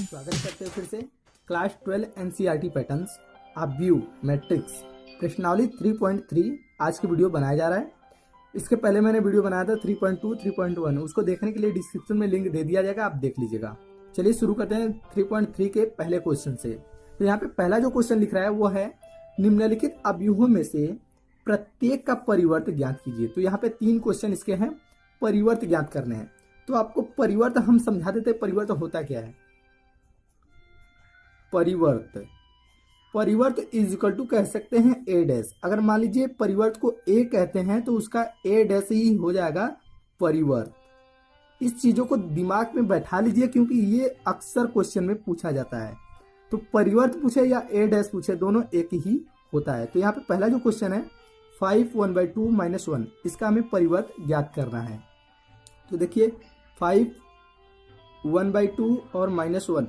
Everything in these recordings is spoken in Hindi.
स्वागत करते हैं फिर से क्लास 12 एनसीईआरटी पैटर्न्स आप व्यू मैट्रिक्स प्रश्नावली 3.3 आज की वीडियो बनाया जा रहा है। इसके पहले मैंने वीडियो बनाया था 3.2 3.1, उसको देखने के लिए डिस्क्रिप्शन में लिंक दे दिया जाएगा, आप देख लीजिएगा। चलिए शुरू करते हैं 3.3 के पहले क्वेश्चन से। तो यहाँ पे पहला जो क्वेश्चन लिख रहा है वो है निम्नलिखित अवयवों में से प्रत्येक का परिवर्त ज्ञात कीजिए। तो यहाँ पे 3 क्वेश्चन इसके हैं, परिवर्त ज्ञात करने हैं। तो आपको परिवर्त हम समझा देते हैं, परिवर्त होता क्या है। परिवर्त इज इक्वल टू कह सकते हैं ए डैश। अगर मान लीजिए परिवर्त को ए कहते हैं तो उसका ए डैश ही हो जाएगा परिवर्त। इस चीजों को दिमाग में बैठा लीजिए क्योंकि ये अक्सर क्वेश्चन में पूछा जाता है। तो परिवर्त पूछे या ए डैश पूछे दोनों एक ही होता है। तो यहाँ पे पहला जो क्वेश्चन है 5 1/2 - 1, इसका हमें परिवर्त ज्ञात करना है। तो देखिए 5 1/2 और -1,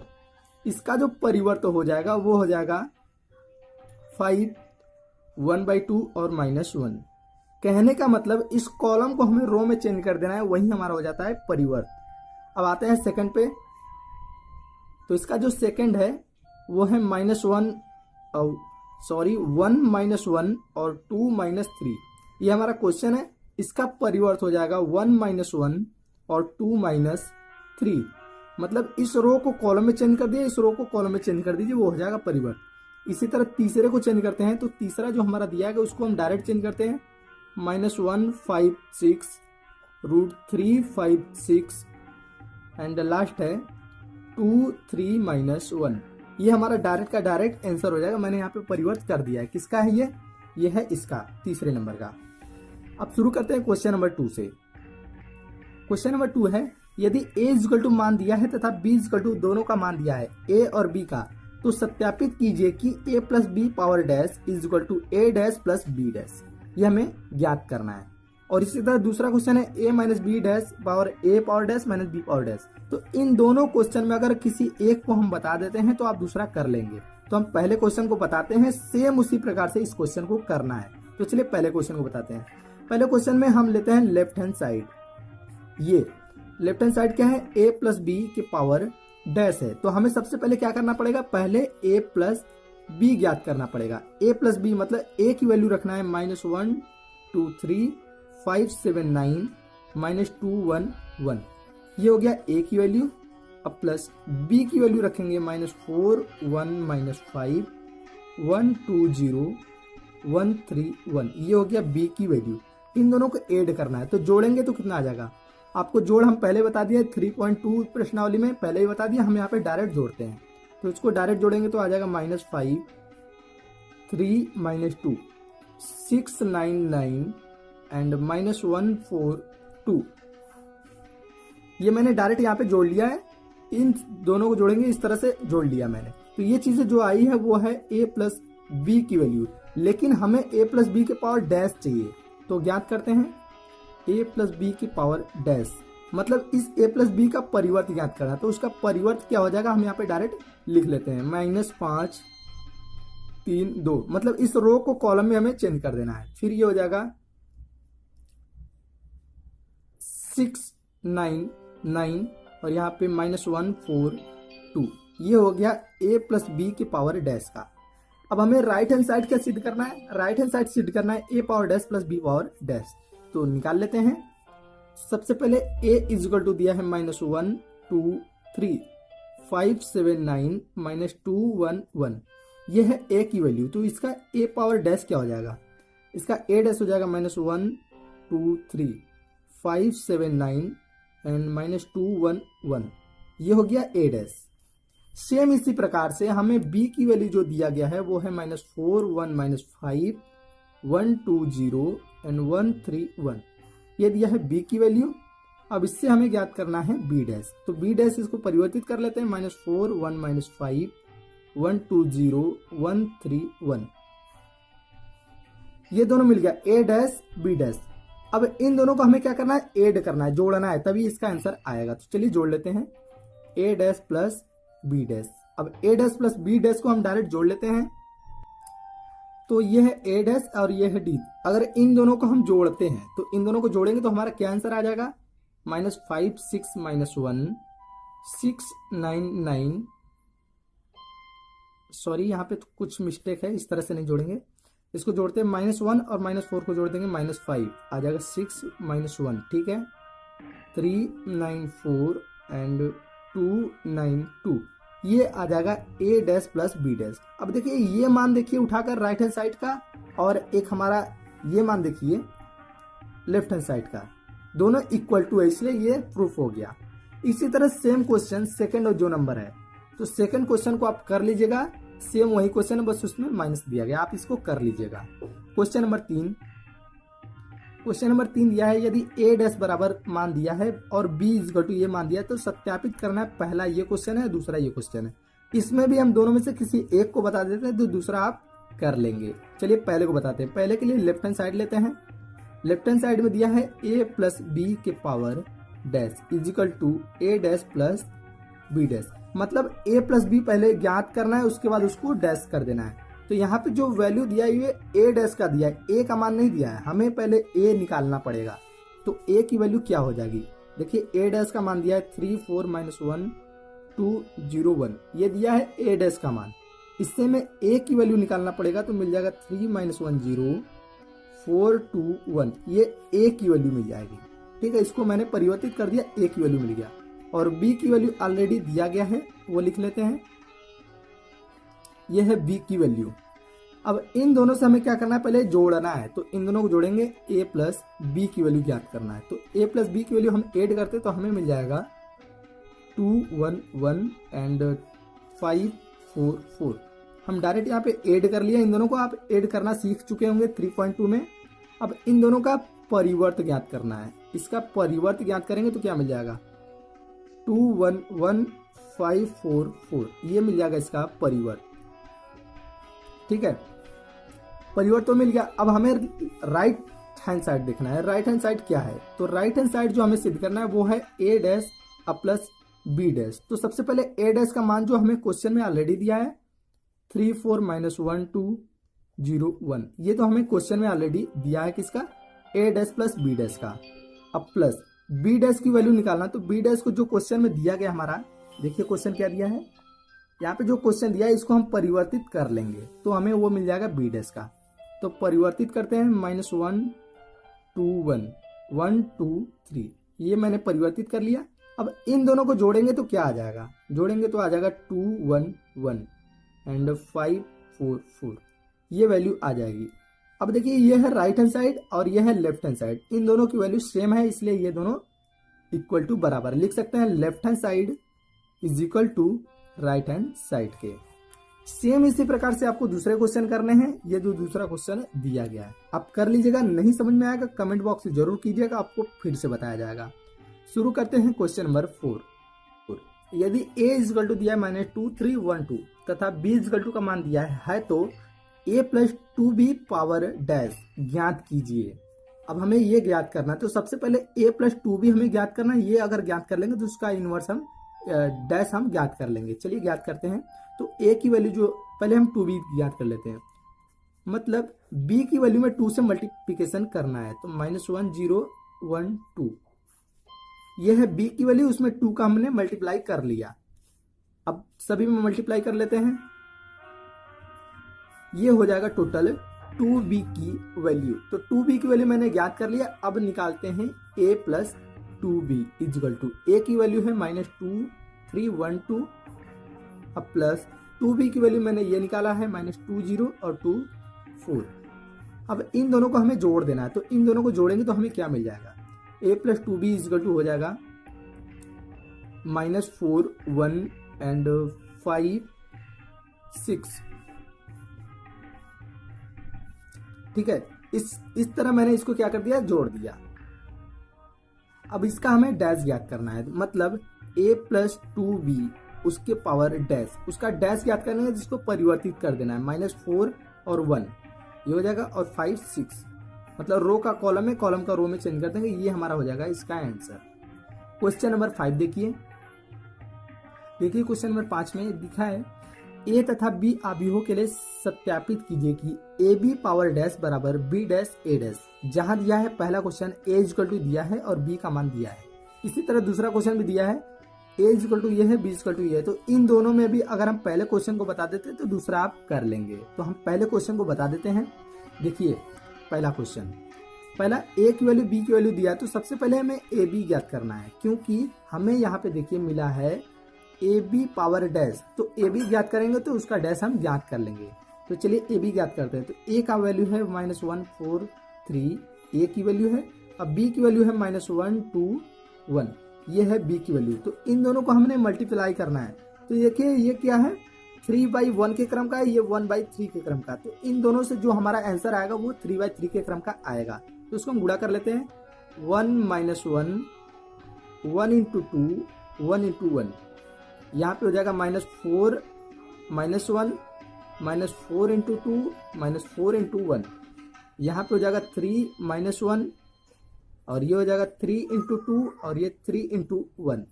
इसका जो परिवर्त हो जाएगा वो हो जाएगा 5 1/2 और -1। कहने का मतलब इस कॉलम को हमें रो में चेंज कर देना है, वही हमारा हो जाता है परिवर्त। अब आते हैं सेकंड पे। तो इसका जो सेकंड है वो है -1 1 और 2 -3। ये हमारा क्वेश्चन है। इसका परिवर्त हो जाएगा 1 -1 और 2 -3। मतलब इस रो को कॉलम में चेंज कर दिया, इस रो को कॉलम में चेंज कर दीजिए, वो हो जाएगा परिवर्त। इसी तरह तीसरे को चेंज करते हैं। तो तीसरा जो हमारा दिया है उसको हम डायरेक्ट चेंज करते हैं। -1 5 6 √3 5 6 एंड लास्ट है 2 3 -1। ये हमारा डायरेक्ट का डायरेक्ट आंसर हो जाएगा। मैंने यहाँ पे परिवर्त कर दिया है। किसका है ये है इसका, तीसरे नंबर का। अब शुरू करते हैं क्वेश्चन नंबर 2 से। क्वेश्चन नंबर 2 है यदि a इक्वल टू मान दिया है तथा b इक्वल टू दोनों का मान दिया है a और b का, तो सत्यापित कीजिए कि a plus b power dash is equal to a dash plus b dash. ये हमें ज्ञात करना है। और इसी तरह दूसरा क्वेश्चन है a minus b dash power a power dash minus b power dash. तो इन दोनों क्वेश्चन में अगर किसी एक को हम बता देते हैं तो आप दूसरा कर लेंगे। तो हम पहले क्वेश्चन को बताते हैं, सेम उसी प्रकार से इस क्वेश्चन को करना है। तो चलिए पहले क्वेश्चन को बताते हैं। पहले क्वेश्चन में हम लेते हैं लेफ्ट हैंड साइड। ये लेफ्ट हैंड साइड क्या है, a प्लस बी के पावर डैश है। तो हमें सबसे पहले क्या करना पड़ेगा, पहले a प्लस बी ज्ञात करना पड़ेगा। a प्लस बी मतलब a की वैल्यू रखना है -1 2 3 5 7 9 -2 1 1। ये हो गया a की वैल्यू। अब प्लस b की वैल्यू रखेंगे -4 1 -5 1 2 0 1 3 1। ये हो गया b की वैल्यू। इन दोनों को ऐड करना है। तो जोड़ेंगे तो कितना आ जाएगा, आपको जोड़ हम पहले बता दिए 3.2 प्रश्नावली में पहले ही बता दिया। हम यहाँ पे डायरेक्ट जोड़ते हैं। तो इसको डायरेक्ट जोड़ेंगे तो आ जाएगा -5 3 -2 6 9 9 एंड -1 4 2। ये मैंने डायरेक्ट यहाँ पे जोड़ लिया है। इन दोनों को जोड़ेंगे, इस तरह से जोड़ लिया मैंने। तो ये चीजें जो आई है वो है a प्लस बी की वैल्यू, लेकिन हमें a प्लस बी के पावर डैश चाहिए। तो ज्ञात करते हैं a प्लस बी की पावर डैश, मतलब इस a प्लस बी का परिवर्त ज्ञात करना। तो उसका परिवर्त क्या हो जाएगा, हम यहाँ पे डायरेक्ट लिख लेते हैं -5 3 2। मतलब इस रो को कॉलम में हमें चेंज कर देना है। फिर ये हो जाएगा 6 9 9 और यहाँ पे -1 4 2। ये हो गया a प्लस बी की पावर डैश का। अब हमें राइट हैंड साइड क्या सिद्ध करना है, राइट हैंड साइड सिद्ध करना है a power dash plus b power dash. तो निकाल लेते हैं। सबसे पहले a इज इक्वल टू दिया है -1 2 3 5 7 9 -2 1 1। ये है a की वैल्यू। तो इसका a पावर डैश क्या हो जाएगा, इसका a डैश हो जाएगा -1 2 3 5 7 9 एंड -2 1 1। ये हो गया a डैश। सेम इसी प्रकार से हमें b की वैल्यू जो दिया गया है वो है -4 1 -5 1 2 0 एंड 1 3 1। ये दिया है b की वैल्यू। अब इससे हमें ज्ञात करना है b डैश। तो b डैश इसको परिवर्तित कर लेते हैं, -4 1 -5 1 2 0 1 3 1। ये दोनों मिल गया a डैश b डैश। अब इन दोनों को हमें क्या करना है, ऐड करना है, जोड़ना है, तभी इसका आंसर आएगा। तो चलिए जोड़ लेते हैं a dash plus b dash. अब a dash plus b dash को हम डायरेक्ट जोड़ लेते हैं। तो ये है a डैश और ये है d। अगर इन दोनों को हम जोड़ते हैं तो इन दोनों को जोड़ेंगे तो हमारा क्या आंसर आ जाएगा, -5 6 -1 6 9 9 सॉरी यहाँ पे तो कुछ मिस्टेक है, इस तरह से नहीं जोड़ेंगे, इसको जोड़ते हैं -1 और -4 को जोड़ देंगे -5 आ जाएगा 6 -1, ठीक है 394 एंड 292 ये आ जाएगा a dash plus b dash. अब देखिए ये मान देखिए उठाकर राइट हैंड साइड का और एक हमारा ये मान देखिए लेफ्ट हैंड साइड का, दोनों इक्वल टू है इसलिए ये प्रूफ हो गया। इसी तरह सेम क्वेश्चन सेकंड और जो नंबर है तो सेकंड क्वेश्चन को आप कर लीजिएगा, सेम वही क्वेश्चन है बस उसमें माइनस दिया गया, आप इसको कर लीजिएगा। क्वेश्चन नंबर 3 दिया है यदि a डैश बराबर मान दिया है और b इक्वल टू ये मान दिया है तो सत्यापित करना है। पहला ये क्वेश्चन है, दूसरा ये क्वेश्चन है, इसमें भी हम दोनों में से किसी एक को बता देते हैं तो दूसरा आप कर लेंगे। चलिए पहले को बताते हैं। पहले के लिए लेफ्ट हैंड साइड लेते हैं। लेफ्ट हैंड साइड में दिया है a प्लस बी के power dash is equal to a dash plus b dash, मतलब a प्लस बी पहले ज्ञात करना है उसके बाद उसको डैश कर देना है। तो यहाँ पे जो वैल्यू दिया है ये a डैश का दिया है, a का मान नहीं दिया है, हमें पहले a निकालना पड़ेगा। तो a की वैल्यू क्या हो जाएगी, देखिए a डैश का मान दिया है 3 4 -1 2 0 1, ये दिया है a डैश का मान, इससे में a की वैल्यू निकालना पड़ेगा तो मिल जाएगा 3 -1 0 4 2 1, ये a की वैल्यू मिल जाएगी। ठीक है, इसको मैंने परिवर्तित कर दिया, a की वैल्यू मिल गया और b की वैल्यू ऑलरेडी दिया गया है वो लिख लेते हैं, ये है b की वैल्यू। अब इन दोनों से हमें क्या करना है, पहले जोड़ना है, तो इन दोनों को जोड़ेंगे, a प्लस बी की वैल्यू ज्ञात करना है। तो a प्लस बी की वैल्यू हम ऐड करते तो हमें मिल जाएगा 2 1 1 एंड 5 4 4। हम डायरेक्ट यहाँ पे ऐड कर लिया, इन दोनों को आप ऐड करना सीख चुके होंगे 3.2 में। अब इन दोनों का परिवर्त ज्ञात करना है, इसका परिवर्त ज्ञात करेंगे तो क्या मिल जाएगा 2 1 1 5 4 4, ये मिल जाएगा इसका परिवर्त। ठीक है, परिवर्त तो मिल गया। अब हमें राइट हैंड साइड देखना है, राइट हैंड साइड क्या है, तो राइट हैंड साइड जो हमें सिद्ध करना है वो है a dash plus b dash. तो सबसे पहले a डैश का मान जो हमें क्वेश्चन में ऑलरेडी दिया है 3 4 -1 2 0 1, ये तो हमें क्वेश्चन में ऑलरेडी दिया है किसका, a dash plus b dash का। अब प्लस b डैश की वैल्यू निकालना, तो b डैश को जो क्वेश्चन में दिया गया हमारा, देखिए क्वेश्चन क्या दिया है, यहाँ पे जो क्वेश्चन दिया है इसको हम परिवर्तित कर लेंगे तो हमें वो मिल जाएगा b डैश का। तो परिवर्तित करते हैं -1 2 1 1 2 3, ये मैंने परिवर्तित कर लिया। अब इन दोनों को जोड़ेंगे तो क्या आ जाएगा, जोड़ेंगे तो आ जाएगा 2 1 1 एंड 5 4 4, ये वैल्यू आ जाएगी। अब देखिए ये है राइट हैंड साइड और ये है लेफ्ट हैंड साइड, इन दोनों की वैल्यू सेम है इसलिए ये दोनों इक्वल टू बराबर लिख सकते हैं, left hand side is equal to right hand side के। सेम इसी प्रकार से आपको दूसरे क्वेश्चन करने हैं, ये जो दूसरा क्वेश्चन दिया गया है आप कर लीजिएगा, नहीं समझ में आएगा कमेंट बॉक्स में जरूर कीजिएगा, आपको फिर से बताया जाएगा। शुरू करते हैं क्वेश्चन नंबर 4। यदि a इक्वल टू दिया है -2 3 1 2 तथा b इक्वल टू का मान दिया है तो a plus 2b power dash ज्ञात कीजिए। अब हमें ये ज्ञात करना है, तो सबसे पहले a प्लस 2b हमें ज्ञात करना है, ये अगर ज्ञात कर लेंगे तो उसका इनवर्स हम डैश हम ज्ञात कर लेंगे। चलिए ज्ञात करते हैं, तो a की वैल्यू जो पहले हम 2b ज्ञात कर लेते हैं, मतलब b की वैल्यू में 2 से मल्टीप्लिकेशन करना है, तो -1 0 1 2, ये है b की वैल्यू, उसमें 2 का हमने मल्टीप्लाई कर लिया। अब सभी में मल्टीप्लाई कर लेते हैं, ये हो जाएगा टोटल 2b की वैल्यू। तो 2b की वैल्यू मैंने ज्ञात कर लिया। अब निकालते हैं a plus 2b equal to, a की वैल्यू है -2 3 1 2, अब प्लस 2b की वैल्यू मैंने ये निकाला है -2 0 और 2 4। अब इन दोनों को हमें जोड़ देना है, तो इन दोनों को जोड़ेंगे तो हमें क्या मिल जाएगा, a plus 2b equal to हो जाएगा -4 1 एंड 5 6। ठीक है, इस तरह मैंने इसको क्या कर दिया, जोड़ दिया। अब इसका हमें डैश ज्ञात करना है, मतलब a प्लस 2b उसके पावर डैश, उसका डैश ज्ञात करना है जिसको परिवर्तित कर देना है, -4 और 1 ये हो जाएगा और 5 6, मतलब रो का कॉलम है, कॉलम का रो में चेंज कर देंगे, ये हमारा हो जाएगा इसका आंसर। क्वेश्चन नंबर 5 देखिए क्वेश्चन नंबर 5 में दिखा है a तथा b अवयवों के लिए सत्यापित कीजिए कि ab पावर डैश बराबर b डैश a डैश। जहां दिया है पहला क्वेश्चन a इक्वल टू दिया है और b का मान दिया है, इसी तरह दूसरा क्वेश्चन भी दिया है ए इक्वल टू ये है, बी इक्वल टू ये है। तो इन दोनों में भी अगर हम पहले क्वेश्चन को बता देते तो दूसरा आप कर लेंगे। तो हम पहले क्वेश्चन को बता देते हैं। देखिए पहला क्वेश्चन, पहला ए की वैल्यू बी की वैल्यू दिया, तो सबसे पहले हमें ए बी ज्ञात करना है, क्योंकि हमें यहाँ पे देखिए मिला है ए बी पावर डैश। तो ए बी ज्ञात करेंगे तो उसका डैश हम ज्ञात कर लेंगे। तो चलिए ए बी ज्ञात करते हैं। तो ए का वैल्यू है -143, ए की वैल्यू है। अब बी की वैल्यू है -121, ये है बी की वैल्यू। तो इन दोनों को हमने मल्टीप्लाई करना है। तो देखिए ये क्या है, 3/1 के क्रम का है, ये 1/3 के क्रम का। तो इन दोनों से जो हमारा आंसर आएगा वो 3/3 के क्रम का आएगा। तो इसको हम गुणा कर लेते हैं। 1 - 1, 1 × 2, 1 × 1, यहाँ पे हो जाएगा -4 - 1, -4 × 2, -4 × 1, यहाँ पे हो जाएगा 3 - 1, और ये हो जाएगा 3 × 2, और ये 3 × 1।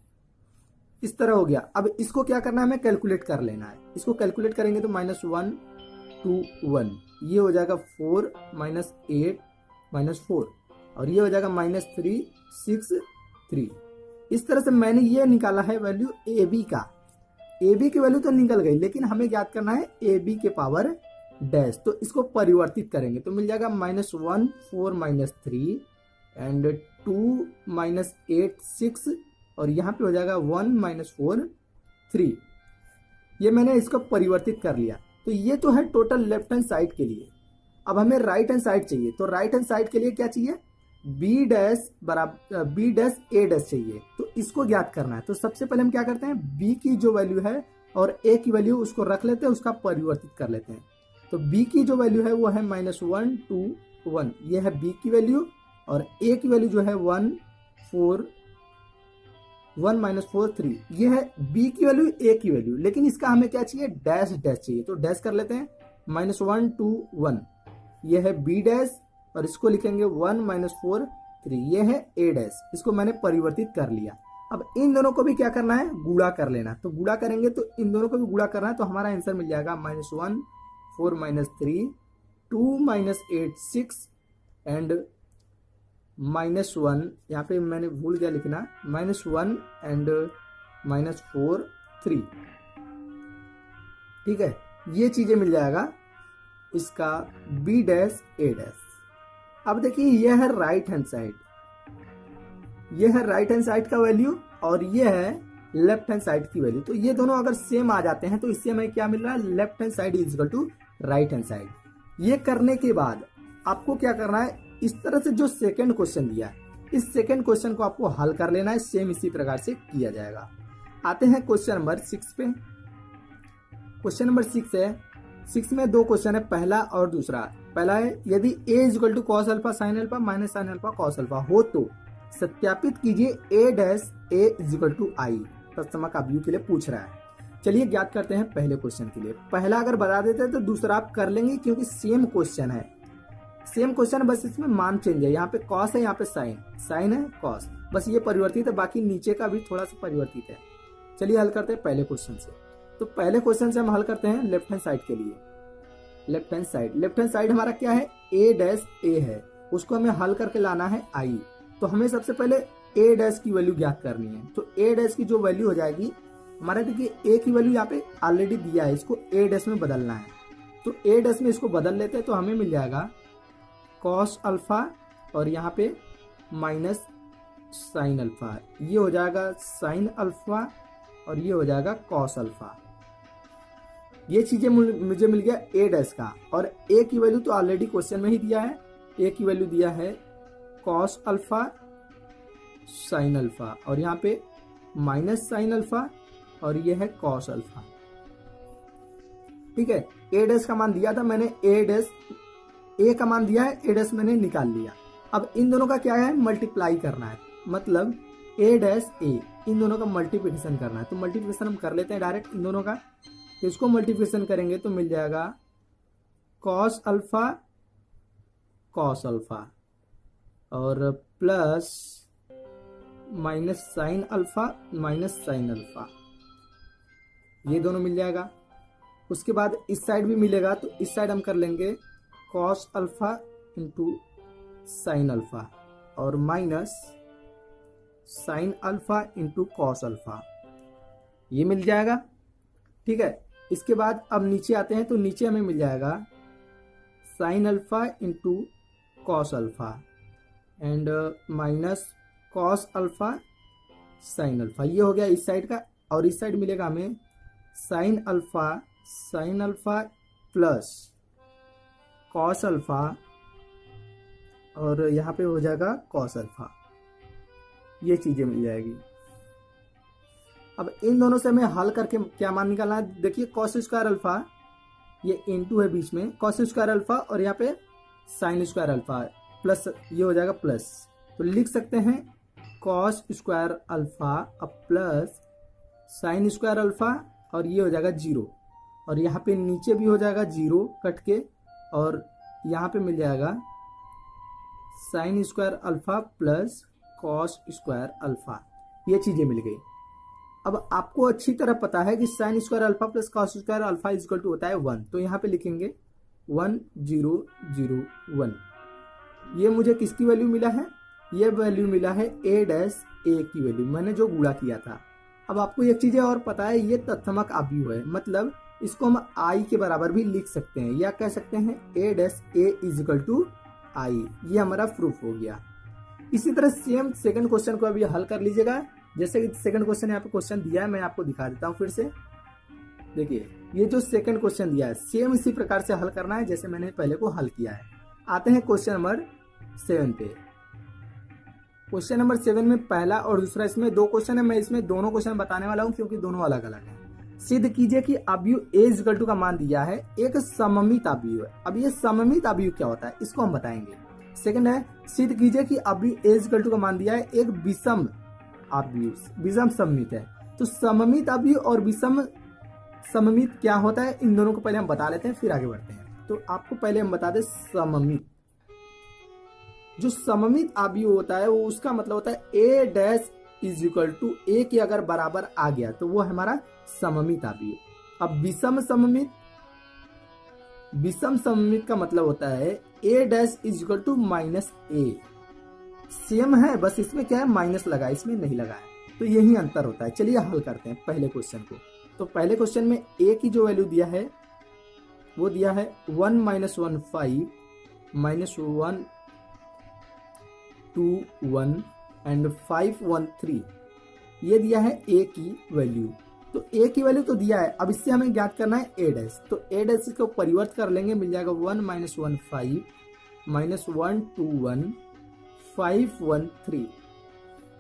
इस तरह हो गया। अब इसको क्या करना है, हमें कैलकुलेट कर लेना है। इसको कैलकुलेट करेंगे तो -1 2 1, ये हो जाएगा 4 - 8 -4, और ये हो जाएगा -3 6 3। इस तरह से मैंने ये निकाला है वैल्यू ए बी का। ए बी की वैल्यू तो निकल गई, लेकिन हमें ज्ञात करना है ए बी के पावर डैश। तो इसको परिवर्तित करेंगे तो मिल जाएगा -1 4 -3 एंड 2 -8 6, और यहाँ पे हो जाएगा 1 -4 3। ये मैंने इसको परिवर्तित कर लिया। तो ये तो है टोटल लेफ्ट हैंड साइड के लिए। अब हमें राइट हैंड साइड चाहिए। तो राइट हैंड साइड के लिए क्या चाहिए, बी डैश बराबर बी डैश ए डैश चाहिए। तो इसको ज्ञात करना है। तो सबसे पहले हम क्या करते हैं, बी की जो वैल्यू है और ए की वैल्यू उसको रख लेते हैं, उसका परिवर्तित कर लेते हैं। तो बी की जो वैल्यू है वो है -1 2 1, ये है बी की वैल्यू, और ए की वैल्यू जो है 1 4 3, ये है बी की वैल्यू ए की वैल्यू। लेकिन इसका हमें क्या चाहिए, डैश डैश चाहिए। तो डैश कर लेते हैं, -1 2 1, ये है बी डैश, और इसको लिखेंगे 1 -4 3, ये है ए डैश। इसको मैंने परिवर्तित कर लिया। अब इन दोनों को भी क्या करना है, गुणा कर लेना। तो गुणा करेंगे तो इन दोनों को भी गुणा करना है। तो हमारा आंसर मिल जाएगा -1 4 -3 2 -8 6 एंड -1, यहाँ पे मैंने भूल गया लिखना, -1 एंड -4 3। ठीक है, ये चीजें मिल जाएगा इसका बी डैश ए डैश। अब देखिए ये है राइट हैंड साइड, ये है राइट हैंड साइड का वैल्यू, और ये है लेफ्ट हैंड साइड की वैल्यू। तो ये दोनों अगर सेम आ जाते हैं तो इससे हमें क्या मिल रहा है, left hand side is equal to right hand side. ये करने के बाद आपको क्या करना है, इस तरह से जो सेकंड क्वेश्चन दिया है, इस सेकंड क्वेश्चन को आपको हल कर लेना है। सेम इसी प्रकार से किया जाएगा। आते हैं क्वेश्चन नंबर 6 पे। क्वेश्चन नंबर 6 है। 6 में दो क्वेश्चन है, पहला और दूसरा। पहला है, यदि a equal to cos alpha sine alpha minus sine alpha cos alpha हो तो सत्यापित कीजिए a dash a equal to I. तत्समक अवयु के लिए पूछ रहा है। चलिए ज्ञात करते हैं पहले क्वेश्चन के लिए। पहला अगर बता देते हैं तो दूसरा आप कर लेंगे, क्योंकि सेम क्वेश्चन है। सेम क्वेश्चन, बस इसमें मान चेंज है। यहाँ पे कॉस है, यहाँ पे साइन, साइन है कॉस, बस ये परिवर्तित है। बाकी नीचे का भी थोड़ा सा परिवर्तित है। चलिए हल करते हैं पहले क्वेश्चन से। तो पहले क्वेश्चन से हम हल करते हैं लेफ्ट हैंड साइड के लिए। लेफ्ट हैंड साइड हमारा क्या है, a डैश a है, उसको हमें हल करके लाना है i। तो हमें सबसे पहले a डैश की वैल्यू ज्ञात करनी है। तो a डैश की जो वैल्यू हो जाएगी हमारा, देखिए a की वैल्यू यहाँ पे ऑलरेडी दिया है, इसको a डैश में बदलना है। तो a डैश में इसको बदल लेते हैं। तो हमें मिल जाएगा कॉस अल्फा, और यहाँ पे माइनस साइन अल्फा, ये हो जाएगा साइन अल्फा, और ये हो जाएगा कॉस अल्फा। ये चीजें मुझे मिल गया a डैश का। और a की वैल्यू तो ऑलरेडी क्वेश्चन में ही दिया है। a की वैल्यू दिया है कॉस अल्फा साइन अल्फा, और यहाँ पे माइनस साइन अल्फा, और ये है कॉस अल्फा। ठीक है, a डैश का मान दिया था मैंने, a का मान दिया है, a डैश मैंने निकाल लिया। अब इन दोनों का क्या है, मल्टीप्लाई करना है। मतलब a डैश a, इन दोनों का मल्टीप्लिकेशन करना है। तो मल्टीप्लिकेशन हम कर लेते हैं डायरेक्ट इन दोनों का। तो इसको मल्टीप्लिकेशन करेंगे तो मिल जाएगा कॉस अल्फा और प्लस माइनस साइन अल्फा, ये दोनों मिल जाएगा। उसके बाद इस साइड भी मिलेगा, तो इस साइड हम कर लेंगे cos alpha into sine alpha और minus sine alpha into cos alpha. ये मिल जाएगा। ठीक है, इसके बाद अब नीचे आते हैं तो नीचे हमें मिल जाएगा sign alpha into cos alpha and minus cos alpha sine alpha. ये हो गया इस साइड का, और इस साइड मिलेगा हमें sine alpha plus cos alpha, और यहाँ पे हो जाएगा कॉस अल्फा। ये चीजें मिल जाएगी। अब इन दोनों से हमें हल करके क्या मान निकालना है, देखिए कॉस स्क्वायर अल्फा, ये इनटू है बीच में, कॉस स्क्वायर अल्फा और यहाँ पे साइन स्क्वायर अल्फा प्लस, ये हो जाएगा प्लस। तो लिख सकते हैं कॉस स्क्वायर अल्फा अब प्लस साइन स्क्वायर अल्फा, और ये हो जाएगा 0, और यहाँ पे नीचे भी हो जाएगा 0 कट के, और यहाँ पे मिल जाएगा sign square alpha plus cos square alpha. ये चीजें मिल गई। अब आपको अच्छी तरह पता है कि sine square alpha plus cos square alpha equal to होता है 1, तो यहाँ पे लिखेंगे 1 0 0 1। ये मुझे किसकी वैल्यू मिला है, ये वैल्यू मिला है a डैश a की वैल्यू, मैंने जो गुणा किया था। अब आपको एक चीज और पता है, ये तत्समक अवयव है, मतलब इसको हम i के बराबर भी लिख सकते हैं, या कह सकते हैं a dash a equal to i। ये हमारा प्रूफ हो गया। इसी तरह सेम सेकंड क्वेश्चन को अभी हल कर लीजिएगा। जैसे कि सेकंड क्वेश्चन यहाँ पे क्वेश्चन दिया है, मैं आपको दिखा देता हूँ फिर से। देखिए ये जो सेकंड क्वेश्चन दिया है सेम इसी प्रकार से हल करना है जैसे मैंने पहले को हल किया है। आते हैं क्वेश्चन नंबर 7 पे। क्वेश्चन नंबर 7 में पहला और दूसरा, इसमें 2 क्वेश्चन है, मैं इसमें दोनों क्वेश्चन बताने वाला हूँ क्योंकि दोनों अलग अलग है। सिद्ध कीजिए कि अवयव a इक्वल टू का मान दिया है, एक सममित अवयव है। अब ये सममित अवयव क्या होता है इसको हम बताएंगे। सेकंड है, सिद्ध कीजिए कि अवयव a इक्वल टू का मान दिया है एक विषम अवयव, विषम सममित है। तो सममित अवयव और विषम सममित क्या होता है, इन दोनों को पहले हम बता लेते हैं फिर आगे बढ़ते हैं। तो आपको पहले हम बता दें सममित, जो सममित अवयव होता है वो उसका मतलब होता है a dash is equal to a के अगर बराबर आ गया तो वो हमारा सममित अवयव। अब विषम सममित, विषम सममित का मतलब होता है a dash is equal to minus a। Same है, बस इसमें क्या है माइनस लगा, इसमें नहीं लगा है, तो यही अंतर होता है। चलिए हल करते हैं पहले क्वेश्चन को। तो पहले क्वेश्चन में a की जो वैल्यू दिया है वो दिया है 1 माइनस 1 5 माइनस 1 2 1 एंड 5 1 3, ये दिया है a की वैल्यू। तो a की वैल्यू तो दिया है, अब इससे हमें ज्ञात करना है a डैश। तो a डैश को परिवर्त कर लेंगे, मिल जाएगा 1 माइनस 1 5 माइनस 1 2 1 5 1 3,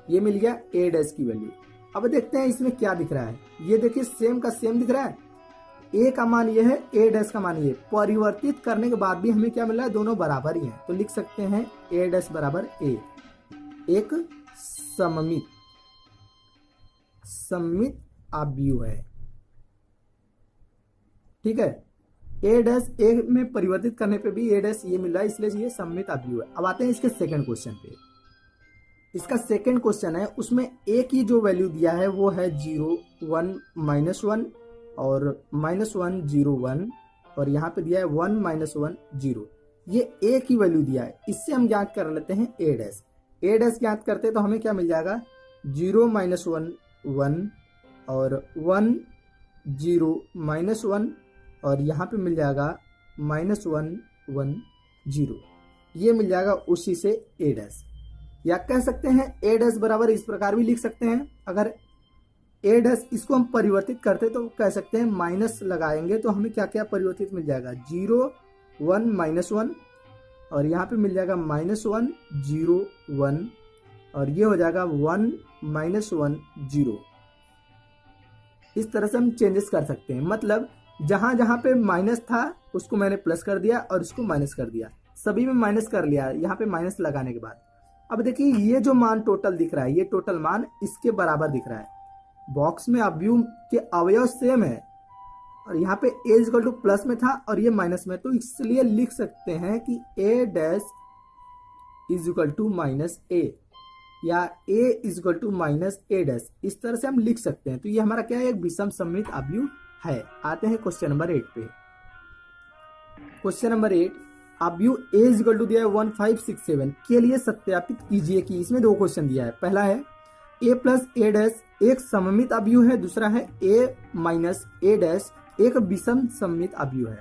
ये मिल गया a डैश की वैल्यू। अब देखते हैं इसमें क्या दिख रहा है। ये देखिए सेम का सेम दिख रहा है, a का मान ये है, a डैश का मान ये। परिवर्तित करने के बाद भी हमें क्या मिल रहा है, दोनों बराबर ही हैं। तो लिख सकते हैं a डैश बराबर a, एक सममित अवयव है। ठीक है, a डैश a में परिवर्तित करने पे भी a डैश ये मिल रहा है, इसलिए ये सममित अवयव है। अब आते हैं इसके सेकंड क्वेश्चन पे। इसका सेकंड क्वेश्चन है, उसमें a की जो वैल्यू दिया है वो है 0 1 माइनस 1 और माइनस 1 0 1, और यहाँ पे दिया है 1 माइनस 1 0। ये a की वैल्यू दिया है, इससे हम ज्ञात कर लेते हैं a डैश। a डैश ज्ञात करते हैं तो हमें क्या मिल जाएगा 0 माइनस 1 1 और 1 0 माइनस 1, और यहाँ पे मिल जाएगा माइनस 1 1 0, ये मिल जाएगा उसी से a डैश। या कह सकते हैं a डैश बराबर इस प्रकार भी लिख सकते हैं, अगर a डैश इसको हम परिवर्तित करते तो कह सकते हैं माइनस लगाएंगे तो हमें क्या क्या परिवर्तित मिल जाएगा 0 1 माइनस 1, और यहाँ पे मिल जाएगा माइनस 1 0 1, और ये हो जाएगा 1 माइनस 1 0। इस तरह से हम चेंजेस कर सकते हैं, मतलब जहां जहां पे माइनस था उसको मैंने प्लस कर दिया और इसको माइनस कर दिया, सभी में माइनस कर लिया यहाँ पे माइनस लगाने के बाद। अब देखिए ये जो मान टोटल दिख रहा है, ये टोटल मान इसके बराबर दिख रहा है। बॉक्स में अवयव के अवयव सेम है, और यहाँ पे a इक्वल टू प्लस में था और ये माइनस में, तो इसलिए लिख सकते हैं कि a dash is equal to minus a, या a is equal to minus a dash, इस तरह से हम लिख सकते हैं। तो ये हमारा क्या है, एक विषम सममित अवयव है। आते हैं क्वेश्चन नंबर 8 पे। क्वेश्चन नंबर 8, अवयव a इज इक्वल टू दिया है 1 5 6 7 के लिए सत्यापित कीजिए कि, इसमें 2 क्वेश्चन दिया है। पहला है a प्लस a डैश एक सममित अवयव है, दूसरा है a माइनस a डैश, एक विषम सममित अवयव है।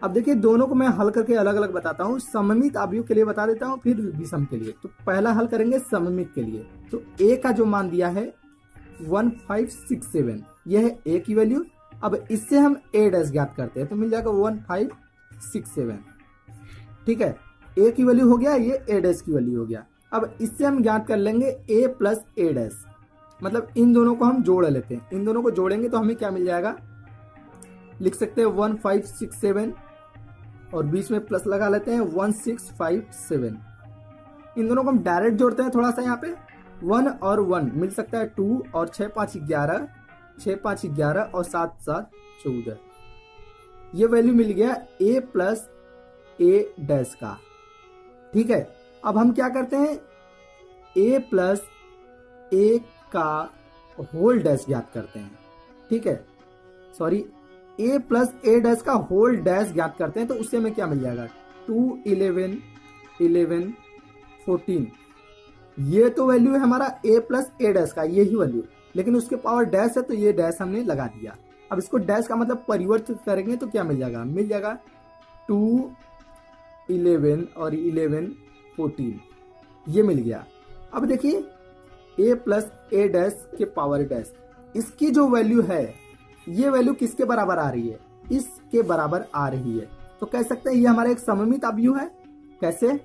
अब देखिए दोनों को मैं हल करके अलग अलग बताता हूँ। सममित अवयव के लिए बता देता हूँ, फिर विषम के लिए। तो पहला हल करेंगे सममित के लिए। तो a का जो मान दिया है 1567, यह है a की वैल्यू। अब इससे हम a डैश ज्ञात करते हैं तो मिल जाएगा 1567। ठीक है, a की वैल्यू हो गया, ये a डैश की वैल्यू हो गया। अब इससे हम ज्ञात कर लेंगे a प्लस a डैश, मतलब इन दोनों को हम जोड़ लेते हैं। इन दोनों को जोड़ेंगे तो हमें क्या मिल जाएगा, लिख सकते हैं 1567 और बीच में प्लस लगा लेते हैं 1657। इन दोनों को हम डायरेक्ट जोड़ते हैं थोड़ा सा, यहाँ पे 1 और 1 मिल सकता है 2 और 6 5 11, 6 5 11 और 7 7 14। ये वैल्यू मिल गया a प्लस a डैश का। ठीक है, अब हम क्या करते हैं, a प्लस a का होल डैश ज्ञात करते हैं। ठीक है, sorry, a plus a dash का होल डैश ज्ञात करते हैं। तो उससे हमें क्या मिल जाएगा, 2 11 11 14। ये तो वैल्यू है हमारा a प्लस a डैश का, यही वैल्यू, लेकिन उसके पावर डैश है तो ये डैश हमने लगा दिया। अब इसको डैश का मतलब परिवर्तित करेंगे तो क्या मिल जाएगा, मिल जाएगा 2 11 और 11 14, ये मिल गया। अब देखिए a प्लस a डैश के पावर डैश, इसकी जो वैल्यू है ये वैल्यू किसके बराबर आ रही है, इसके बराबर आ रही है। तो कह सकते हैं ये हमारा एक सममित अवयव है। कैसे,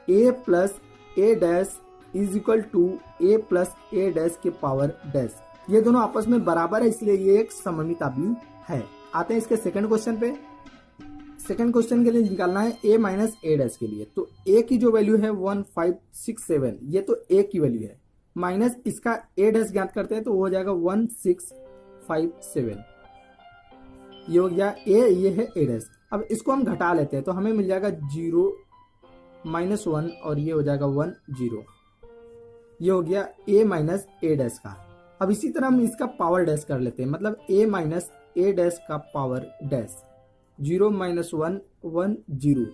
a plus a dash is equal to a plus a dash के पावर डैश, ये दोनों आपस में बराबर है, इसलिए ये एक सममित अवयव है। आते हैं इसके सेकंड क्वेश्चन पे। सेकंड क्वेश्चन के लिए निकालना है a माइनस a डैश के लिए। तो a की जो वैल्यू है 1567, ये तो a की वैल्यू है, माइनस इसका a डैश ज्ञात करते हैं तो वो हो जाएगा 1657। ये हो गया a, ये है a डैश। अब इसको हम घटा लेते हैं तो हमें मिल जाएगा 0 -1 और ये हो जाएगा 1 0। ये हो गया a माइनस a डैश का। अब इसी तरह हम इसका पावर डैश कर लेते हैं, मतलब a माइनस a डैश का पावर डैश, 0 -1 1 0,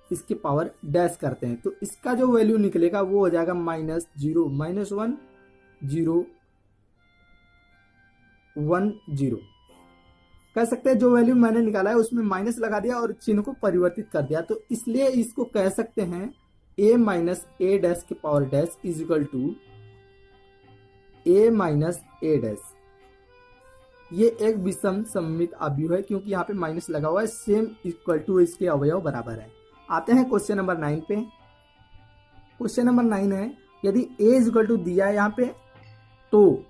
इसके पावर डैश करते हैं तो इसका जो वैल्यू निकलेगा वो हो जाएगा -0 -1 0 1 0। कह सकते हैं जो वैल्यू मैंने निकाला है उसमें माइनस लगा दिया और चिन्ह को परिवर्तित कर दिया, तो इसलिए इसको कह सकते हैं a माइनस a डैश के power dash is equal to a minus a dash. ये एक विषम सममित अवयव है क्योंकि यहाँ पे माइनस लगा हुआ है, सेम इक्वल टू इसके अवयव बराबर है। आते हैं क्वेश्चन नंबर 9 पे। क्वेश्चन नंबर 9 है, यदि a इज इक्वल टू दिया है यहाँ पे तो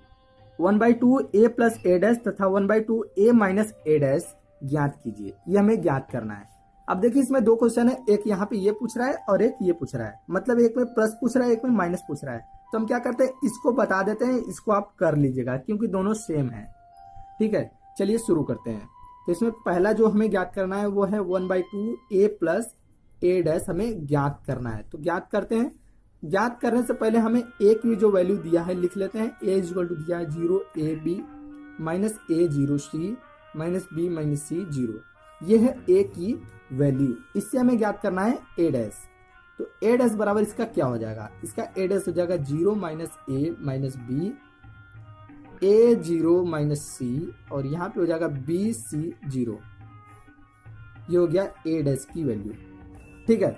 1/2 a प्लस a डैश तथा 1/2 a माइनस a डैश ज्ञात कीजिए। ये हमें ज्ञात करना है। अब देखिए इसमें दो क्वेश्चन है, एक यहाँ पे ये पूछ रहा है और एक ये पूछ रहा है, मतलब एक में प्लस पूछ रहा है एक में माइनस पूछ रहा है। तो हम क्या करते हैं, इसको बता देते हैं, इसको आप कर लीजिएगा क्योंकि दोनों सेम है। ठीक है, चलिए शुरू करते हैं। तो इसमें पहला जो हमें ज्ञात करना है वो है 1/2 a प्लस a डैश हमें ज्ञात करना है। तो ज्ञात करते हैं। ज्ञात करने से पहले हमें a की जो वैल्यू दिया है लिख लेते हैं। a इज इक्वल टू दिया है 0 ab minus a 0 c minus b minus c 0, ये है a की वैल्यू। इससे हमें ज्ञात करना है a डैश। तो a डैश बराबर इसका क्या हो जाएगा, इसका a डैश हो जाएगा 0 minus a minus b a 0 minus c और यहाँ पे हो जाएगा b c 0। ये हो गया a डैश की वैल्यू। ठीक है,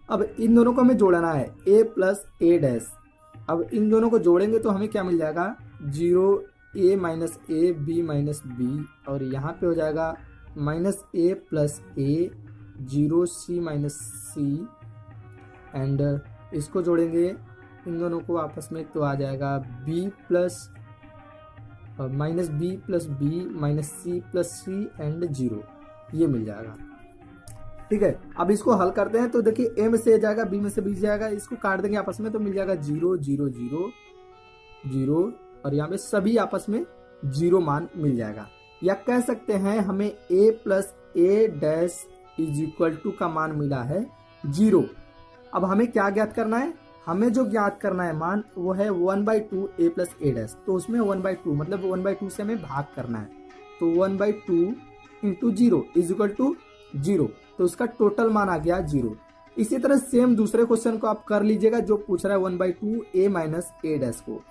अब इन दोनों को हमें जोड़ना है a प्लस a डैश। अब इन दोनों को जोड़ेंगे तो हमें क्या मिल जाएगा, 0 a minus a b minus b और यहाँ पे हो जाएगा minus a plus a 0 c minus c and इसको जोड़ेंगे इन दोनों को आपस में तो आ जाएगा b plus minus b plus b minus c plus c and 0, ये मिल जाएगा। ठीक है, अब इसको हल करते हैं तो देखिए a में से a जाएगा, b में से b जाएगा, इसको काट देंगे आपस में तो मिल जाएगा 0 0 0 0 और यहाँ पे सभी आपस में 0 मान मिल जाएगा। या कह सकते हैं हमें a plus a dash is equal to का मान मिला है 0। अब हमें क्या ज्ञात करना है, हमें जो ज्ञात करना है मान वो है 1/2 a प्लस a डैश। तो उसमें 1/2 मतलब 1/2 से हमें भाग करना है, तो 1/2 इंटू 0 इज इक्वल टू 0, तो उसका टोटल मान आ गया 0। इसी तरह सेम दूसरे क्वेश्चन को आप कर लीजिएगा जो पूछ रहा है 1/2 a माइनस a डैश को।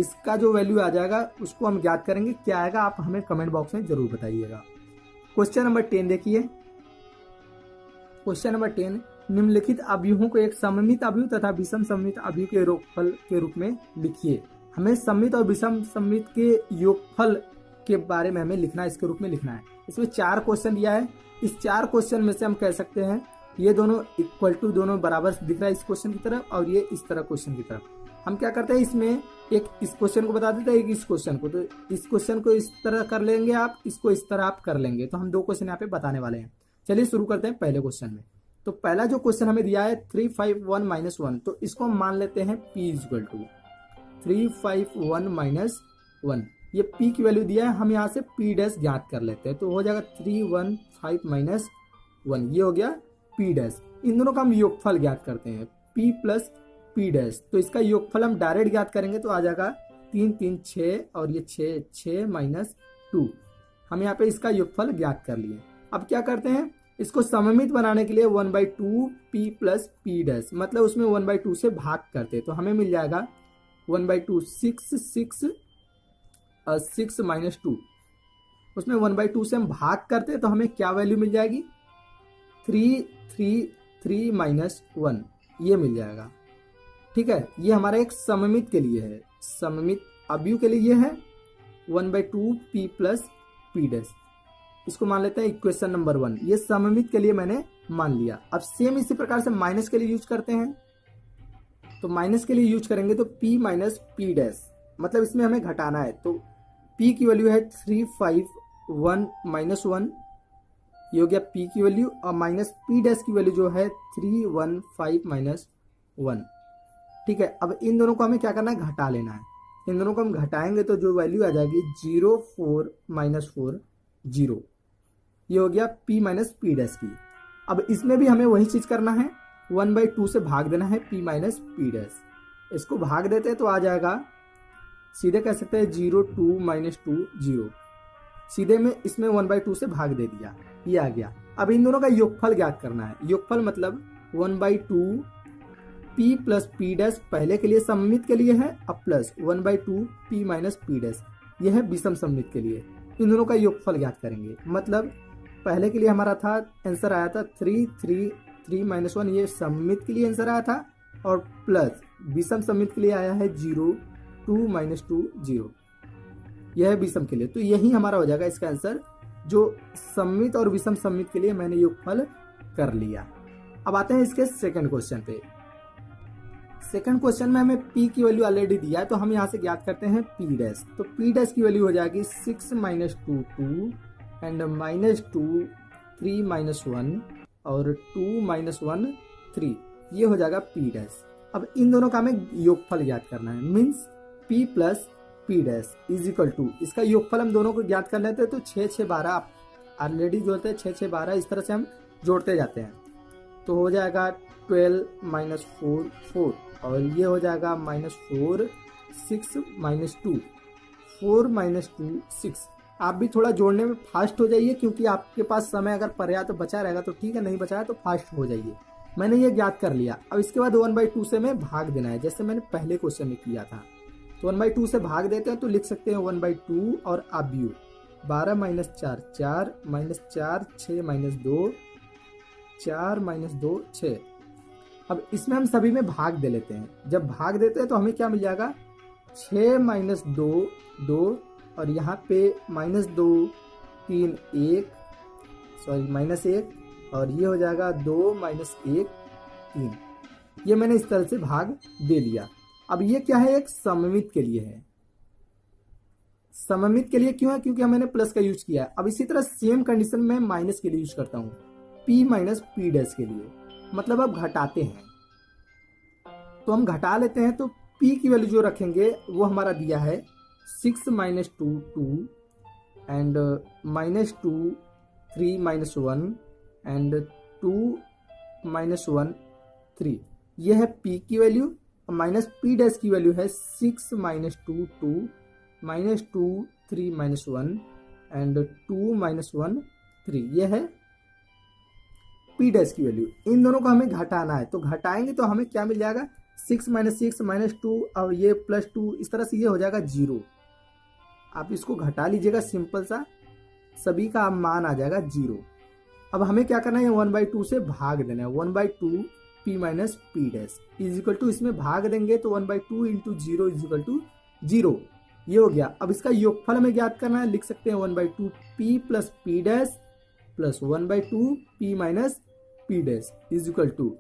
इसका जो वैल्यू आ जाएगा उसको हम ज्ञात करेंगे। क्या आएगा आप हमें कमेंट बॉक्स में जरूर बताइएगा। क्वेश्चन नंबर 10 देखिए। क्वेश्चन नंबर 10, निम्नलिखित अवयवों को एक सममित अवयव तथा विषम सममित अवयव के योगफल के रूप में लिखिए। हमें सममित और विषम सममित के योगफल के बारे में हमें लिखना है, इसके रूप में लिखना है। इसमें 4 क्वेश्चन दिया है। इस 4 क्वेश्चन में से हम कह सकते हैं ये दोनों इक्वल टू, दोनों बराबर दिख रहा है इस क्वेश्चन की तरफ और ये इस तरह क्वेश्चन की तरफ। हम क्या करते हैं, इसमें एक इस क्वेश्चन को बता देते हैं, एक इस क्वेश्चन को। तो इस क्वेश्चन को इस तरह कर लेंगे आप, इसको इस तरह आप कर लेंगे। तो हम 2 क्वेश्चन यहाँ पे बताने वाले हैं। चलिए शुरू करते हैं पहले क्वेश्चन में। तो पहला जो क्वेश्चन हमें दिया है 3, 5, 1, -1, तो इसको हम मान लेते हैं p इक्वल टू 3, 5, 1, -1। ये p की वैल्यू दिया है, हम यहाँ से p डैश ज्ञात कर लेते हैं। तो हो जाएगा 3, 1, 5, -1, ये हो गया p डैश। इन दोनों का हम योगफल ज्ञात करते हैं, p प्लस p डैश। तो इसका योगफल हम डायरेक्ट ज्ञात करेंगे तो आ जाएगा 3, 3, 6 और ये 6, 6 -2। हम यहाँ पे इसका योगफल ज्ञात कर लिए। अब क्या करते हैं, इसको सममित बनाने के लिए 1/2 p प्लस p डैश, मतलब उसमें 1/2 से भाग करते हैं। तो हमें मिल जाएगा 1/2 6, 6 और 6 -2। उसमें 1/2 से हम भाग करते हैं तो हमें क्या वैल्यू मिल जाएगी, 3, 3, 3 -1, ये मिल जाएगा। ठीक है, ये हमारा एक सममित के लिए है, सममित अवयव के लिए ये है 1/2 p प्लस p डैश। इसको मान लेते हैं इक्वेशन नंबर 1। ये सममित के लिए मैंने मान लिया। अब सेम इसी प्रकार से माइनस के लिए यूज करते हैं। तो माइनस के लिए यूज करेंगे तो p माइनस p डैश, मतलब इसमें हमें घटाना है। तो p की वैल्यू है 3, 5, 1, -1, ये हो गया p की वैल्यू। और माइनस p डैश की वैल्यू जो है 3, 1, 5, -1। ठीक है, अब इन दोनों को हमें क्या करना है, घटा लेना है। इन दोनों को हम घटाएंगे तो जो वैल्यू आ जाएगी 0, 4, -4, 0, ये हो गया p माइनस p डैश की। अब इसमें भी हमें वही चीज करना है, 1/2 से भाग देना है p माइनस p डैश। इसको भाग देते हैं तो आ जाएगा, सीधे कह सकते हैं 0, 2, -2, 0। सीधे में इसमें 1/2 से भाग दे दिया, ये आ गया। अब इन दोनों का योगफल ज्ञात करना है। योगफल मतलब 1/2 p प्लस p डैश पहले के लिए सममित के लिए है, अब plus 1/2 p minus p dash, यह है विषम सममित के लिए। इन दोनों का योगफल ज्ञात करेंगे। मतलब पहले के लिए हमारा था, आंसर आया था 3, 3, 3 -1, ये सममित के लिए आंसर आया था। और प्लस विषम सममित के लिए आया है 0, 2, -2, 0, यह है विषम के लिए। तो यही हमारा हो जाएगा इसका आंसर, जो सममित और विषम सममित के लिए मैंने योगफल कर लिया। अब आते हैं इसके सेकंड क्वेश्चन पे। सेकंड क्वेश्चन में हमें p की वैल्यू ऑलरेडी दिया है, तो हम यहाँ से ज्ञात करते हैं p डैश। तो p डैश की वैल्यू हो जाएगी 6 -2, 2 एंड -2, 3 -1 और 2 -1, 3, ये हो जाएगा p डैश। अब इन दोनों का हमें योगफल ज्ञात करना है, means p plus p dash is equal to, इसका योगफल हम दोनों को ज्ञात कर लेते हैं। तो 6, 6, 12 ऑलरेडी जोड़ते हैं, 6, 6, 12 इस तरह से हम जोड़ते जाते हैं। तो हो जाएगा 12 -4, 4 और ये हो जाएगा -4, 6 -2, 4 -2, 6। आप भी थोड़ा जोड़ने में फास्ट हो जाइए, क्योंकि आपके पास समय अगर पर्याप्त बचा रहेगा तो ठीक है, नहीं बचा है तो फास्ट हो जाइए। मैंने ये ज्ञात कर लिया। अब इसके बाद 1/2 से मैं भाग देना है, जैसे मैंने पहले क्वेश्चन में किया था। तो 1/2 से भाग देते हैं तो लिख सकते हैं 1/2 और अवयव 12 -4, 4 -4, 6 -2, 4 -2, 6। अब इसमें हम सभी में भाग दे लेते हैं। जब भाग देते हैं तो हमें क्या मिल जाएगा, 6 -2, 2 और यहाँ पे -2, 3, 1, सॉरी -1 और ये हो जाएगा 2 -1, 3। ये मैंने इस तरह से भाग दे लिया। अब ये क्या है, एक सममित के लिए है। सममित के लिए क्यों है, क्योंकि मैंने प्लस का यूज किया है। अब इसी तरह सेम कंडीशन में माइनस के लिए यूज करता हूँ, p माइनस p डैश के लिए, मतलब अब घटाते हैं। तो हम घटा लेते हैं, तो p की वैल्यू जो रखेंगे वो हमारा दिया है 6 -2, 2 एंड -2, 3 -1 एंड 2 -1, 3, ये है p की वैल्यू। माइनस p डैश की वैल्यू है 6 -2, 2 -2, 3 -1 एंड 2 -1, 3, ये है p डैश की वैल्यू। इन दोनों को हमें घटाना है, तो घटाएंगे तो हमें क्या मिल जाएगा, 6 माइनस 6 माइनस 2 और ये प्लस 2, इस तरह से ये हो जाएगा 0। आप इसको घटा लीजिएगा, सिंपल सा सभी का मान आ जाएगा 0। अब हमें क्या करना है, 1/2 से भाग देना है। 1/2 p minus p dash is equal to, इसमें भाग देंगे तो 1/2 इंटू 0 इज इक्वल टू 0। ये हो गया। अब इसका योगफल हमें ज्ञात करना है, लिख सकते हैं 1/2 p plus p dash plus 1/2 p minus p dash is equal to,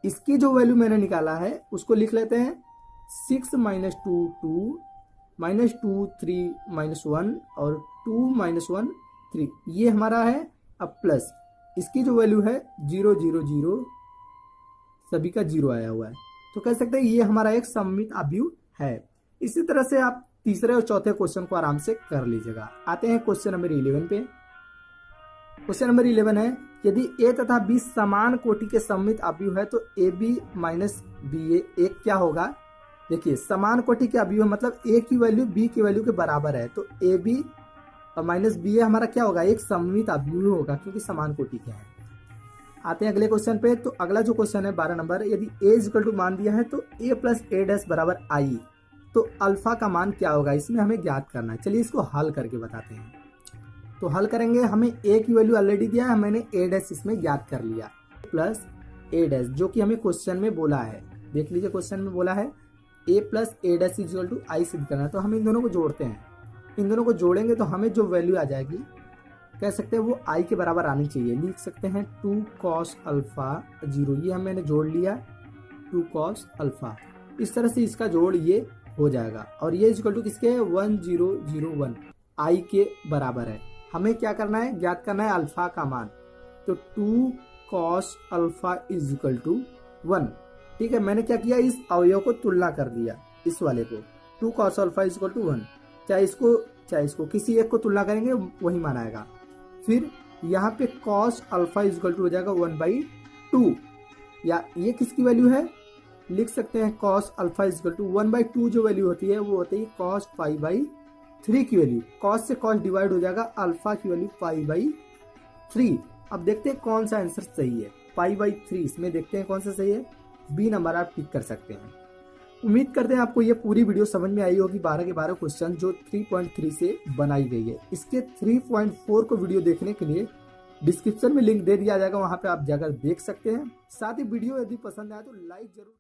इसकी जो वैल्यू मैंने निकाला है उसको लिख लेते हैं 6 माइनस 2 2 माइनस 2 3 माइनस 1 और 2 माइनस 1 3, ये हमारा है। अब प्लस इसकी जो वैल्यू है 0 0 0, सभी का 0 आया हुआ है, तो कह सकते हैं ये हमारा एक सममित अवयव है। इसी तरह से आप तीसरे और चौथे क्वेश्चन को आराम से कर लीजिएगा। आते हैं क्वेश्चन नंबर 11 पे। क्वेश्चन नंबर 11 है, यदि a तथा b समान कोटि के सममित अवयव है तो ab माइनस ba एक क्या होगा। देखिए समान कोटि के अवयव मतलब a की वैल्यू b की वैल्यू के बराबर है, तो ab और माइनस ba हमारा क्या होगा, एक सममित अवयव होगा क्योंकि समान कोटि के हैं। आते हैं अगले क्वेश्चन पे। तो अगला जो क्वेश्चन है 12 नंबर, यदि a इक्वल टू मान दिया है तो a प्लस a डैश बराबर i, तो अल्फा का मान क्या होगा, इसमें हमें ज्ञात करना है। चलिए इसको हल करके बताते हैं। तो हल करेंगे, हमें a की वैल्यू ऑलरेडी दिया है, मैंने a डैश इसमें ज्ञात कर लिया प्लस a डैश, जो कि हमें क्वेश्चन में बोला है। देख लीजिए क्वेश्चन में बोला है a plus a dash equal to i सिद्ध करना है। तो हम इन दोनों को जोड़ते हैं, इन दोनों को जोड़ेंगे तो हमें जो वैल्यू आ जाएगी कह सकते हैं वो i के बराबर आनी चाहिए। लिख सकते हैं 2 cos अल्फा 0, ये मैंने जोड़ लिया 2 cos अल्फा। इस तरह से इसका जोड़ ये हो जाएगा और ये इक्वल टू किसके है, 1001 i के बराबर है। हमें क्या करना है, ज्ञात करना है अल्फा का मान। तो 2 cos alpha is equal to 1। ठीक है, मैंने क्या किया, इस अवयव को तुलना कर दिया, इस वाले को 2 cos alpha is equal to 1। चाहे इसको किसी एक को तुलना करेंगे वही मान आएगा। फिर यहाँ पे cos alpha is equal to हो जाएगा 1/2, या ये किसकी वैल्यू है, लिख सकते हैं cos alpha is equal to 1/2, जो वैल्यू होती है वो होती है cos π/3 की वैल्यू। cos से cos डिवाइड हो जाएगा, अल्फा की वैल्यू π/3। अब देखते हैं कौन सा आंसर सही है, π/3, इसमें देखते हैं कौन सा सही है। बी नंबर आप टिक कर सकते हैं। उम्मीद करते हैं आपको ये पूरी वीडियो समझ में आई होगी। 12 के 12 क्वेश्चन जो 3.3 से बनाई गई है। इसके 3.4 को वीडियो देखने के लिए डिस्क्रिप्शन में लिंक दे दिया जाएगा, वहां पे आप जाकर देख सकते हैं। साथ ही वीडियो यदि पसंद आए तो लाइक जरूर